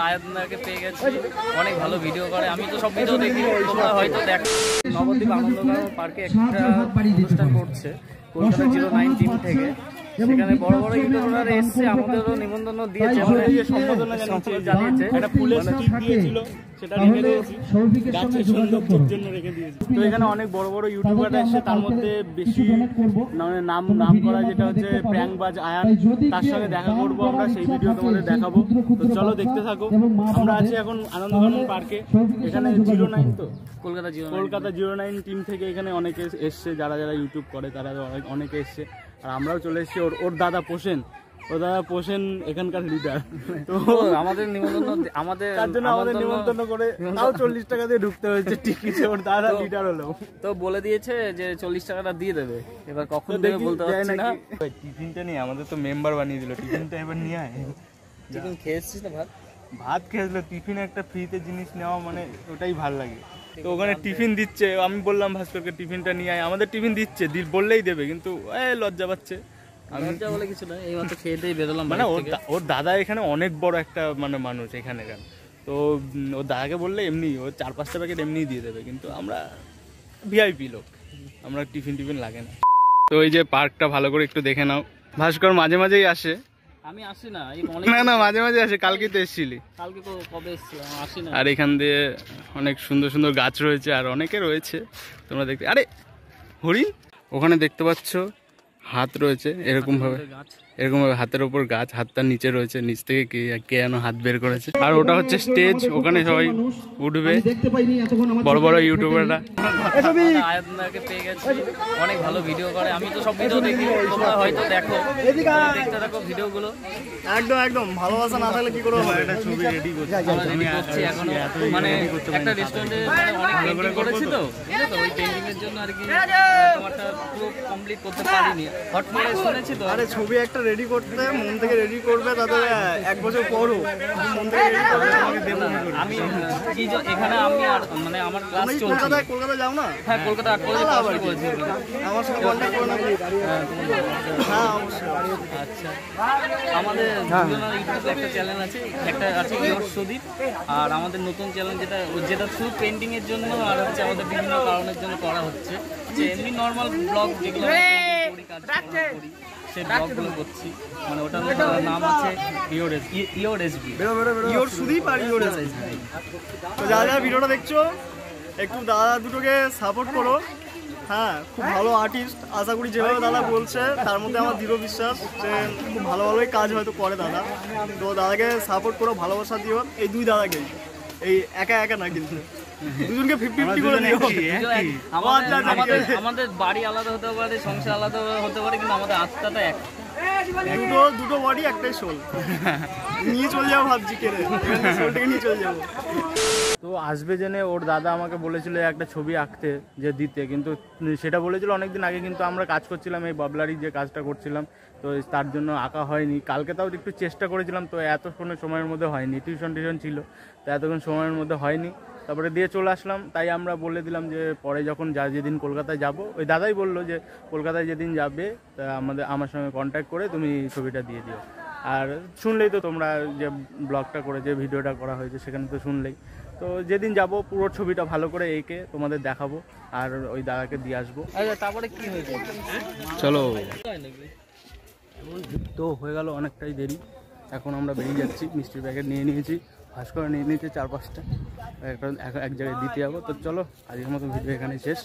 আয়াতদাকে পেয়ে গেছি, অনেক ভালো ভিডিও করে। আমি তো সব ভিডিও দেখি, তোমরা হয়তো দেখো। নবদ্বীপ আনন্দগাঁও পার্কে একটা অনুষ্ঠান করছে কলকাতা 09 টিম থেকে। সেখানে বড় বড় ইউটিউবাররা এসছে, আমাদেরও নিমন্ত্রণ দিয়েছে, সম্বোধনা জানিয়েছে। একটা ফুলের স্টিক দিয়েছিল, সেটা রেখে দিয়েছি, গাছের সৌন্দর্যের জন্য রেখে দিয়েছি। তো এখানে অনেক বড় বড় ইউটিউবাররা এসছে, তার মধ্যে বেশি নাম করা যেটা হচ্ছে প্র্যাঙ্কবাজ আয়ান, তার সঙ্গে দেখা করবো আমরা, সেই ভিডিও তোমাদের দেখাবো। তো চলো দেখতে থাকো। আমরা আছি এখন আনন্দগাঁও পার্কে, এখানে 09 তো কলকাতা 09 টিম থেকে এখানে অনেকে এসছে, যারা যারা ইউটিউব করে তারা অনেকে এসছে। আর আমরাও চলে এসেছি। ওর দাদা পোষেন এখানকার লিডার। তো আমাদের নিমন্ত্রণ, আমাদের নিমন্ত্রণ করে তাও 40 টাকা দিয়ে ঢুকতে হয়েছে টিকিটে। ওর দাদা লিডার হলো, তো বলে দিয়েছে যে 40 টাকাটা দিয়ে দেবে। এবার কখন দেবে বলতে পারছি না। টিফিনটা নিয়ে আমাদের তো মেম্বার বানিয়ে দিল। টিফিনটা এবার নিয়ে আয়। টিফিন খেয়েছিস না? ভাত খেয়েছিল। টিফিনে একটা ফ্রিতে জিনিস নেওয়া মানে ওটাই ভাল লাগে। তো ওখানে টিফিন দিচ্ছে, আমি বললাম ভাস্করকে টিফিনটা নিয়ে আয়। আমাদের টিফিন দিচ্ছে, বললেই দেবে, কিন্তু লজ্জা পাচ্ছে। লজ্জা বলে কিছু না, এই মাত্র খেয়ে দিয়ে বেরোলাম। মানে ওর দাদা এখানে অনেক বড় একটা মানে মানুষ এখানেকার। তো ওর দাদাকে বললে এমনি ওর 4-5টা প্যাকেট এমনি দিয়ে দেবে, কিন্তু আমরা ভিআইপি লোক, আমরা টিফিন লাগে না। তো এই যে পার্কটা ভালো করে একটু দেখে নাও। ভাস্কর মাঝে মাঝেই আসে। আমি আসি না, না মাঝে মাঝে আসে। কালকে তো এসেছিলি। কালকে তো কবে এসেছিলাম, আসি না। আর এখান দিয়ে অনেক সুন্দর সুন্দর গাছ রয়েছে, আর অনেকে রয়েছে তোমরা দেখতে। আরে হরিণ ওখানে দেখতে পাচ্ছ, হাত রয়েছে এরকম ভাবে হাতের উপর গাছ, হাতটার নিচে রয়েছে, নিচ থেকে কে যেন হাত বের করেছে। আর ওটা হচ্ছে স্টেজ, ওখানে সবাই উঠবে বড় বড় ইউটিউবাররা। আয়াতদাকে পেয়ে গেছি, অনেক ভালো ভিডিও করে। আমি তো সব ভিডিও দেখি, তোমরা হয়তো দেখো, দেখতে থাকো ভিডিওগুলো। একদম ভালোবাসা না থাকলে কি করে হবে। এটা ছবি রেডি করছি এখনো, মানে একটা রেস্টুরেন্টে অনেক পেন্টিং করেছি, তো ওই পেন্টিং এর জন্য আর কি তোমারটা পুরো কমপ্লিট করতে পারিনি। হট করে শুনেছি তো। আরে ছবি একটা রেডি করতে মন থেকে রেডি করবে, তাদের 1 বছর পরও মন থেকে রেডি করবে। আমি কি এখানে আমি আর মানে আমার ক্লাস চলছে। কলকাতা যাও না? হ্যাঁ, কলকাতা 8 কলেজে পড়াশোনা করেছি। আমার সাথে কন্টাক্ট করো না? হ্যাঁ অবশ্যই। আচ্ছা, আমাদের দুজনের ইউটিউবে একটা চ্যানেল আছে, একটা আছে সুদীপ, আর আমাদের নতুন চ্যানেল যেটা শুধু পেন্টিং এর জন্য আর হচ্ছে আমাদের বিভিন্ন কারণের জন্য করা হচ্ছে, যে এমনি নর্মাল ব্লগ যেগুলো করি সেই ব্লগগুলো করছি। মানে ওটার নাম আছে সুদীপ আর তো যারা যারা ভিডিওটা দেখছো একটু দাদা দুটোকে সাপোর্ট করো। হ্যাঁ, খুব ভালো আর্টিস্ট। আশা করি যেভাবে দাদা বলছে তার মধ্যে আমার দৃঢ় বিশ্বাস যে খুব ভালোই কাজ হয়তো করে দাদা। তো দাদাকে সাপোর্ট করো, ভালোবাসা দিও। এই দুই দাদাকেই, এই একা না, কিন্তু দুজনকে 50-50 করে দিও। আমাদের বাড়ি আলাদা হতে পারে, সংসার আলাদা হতে পারে, কিন্তু আমাদের আত্মাটা এক। দুটো বডি একটাই সোল। নিয়ে চলে যাবো ভাবছি, সোলটাকে নিয়ে চলে যাবো। তো আসবে জেনে ওর দাদা আমাকে বলেছিল একটা ছবি আঁকতে, যে দিতে, কিন্তু সেটা বলেছিল অনেকদিন আগে, কিন্তু আমরা কাজ করছিলাম এই বাবলারি যে কাজটা করছিলাম, তো তার জন্য আঁকা হয়নি। কালকে তাও একটু চেষ্টা করেছিলাম, তো এতক্ষণ সময়ের মধ্যে হয়নি, টিউশন ছিল, তো এতক্ষণ সময়ের মধ্যে হয়নি। তারপরে দিয়ে চলে আসলাম। তাই আমরা বলে দিলাম যে পরে যখন যেদিন কলকাতায় যাব, ওই দাদাই বললো যে কলকাতায় যেদিন যাবে তা আমার সঙ্গে কন্ট্যাক্ট করে তুমি ছবিটা দিয়ে দিও। আর শুনলেই তো তোমরা যে ব্লগটা করে যে ভিডিওটা করা হয়েছে সেখানে তো শুনলেই। তো যেদিন যাব পুরো ছবিটা ভালো করে এঁকে তোমাদের দেখাবো, আর ওই দাদাকে দিয়ে আসবো। আচ্ছা, তারপরে কি হয়েছে চলো। তো হয়ে গেল অনেকটাই দেরি, এখন আমরা বেরিয়ে যাচ্ছি। মিষ্টির প্যাকেট নিয়ে নিয়েছি, ভাস্কর নিয়ে নিয়েছে 4-5টা, এক জায়গায় দিতে যাবো। তো চলো, আজকের মতো ভিডিও এখানে শেষ।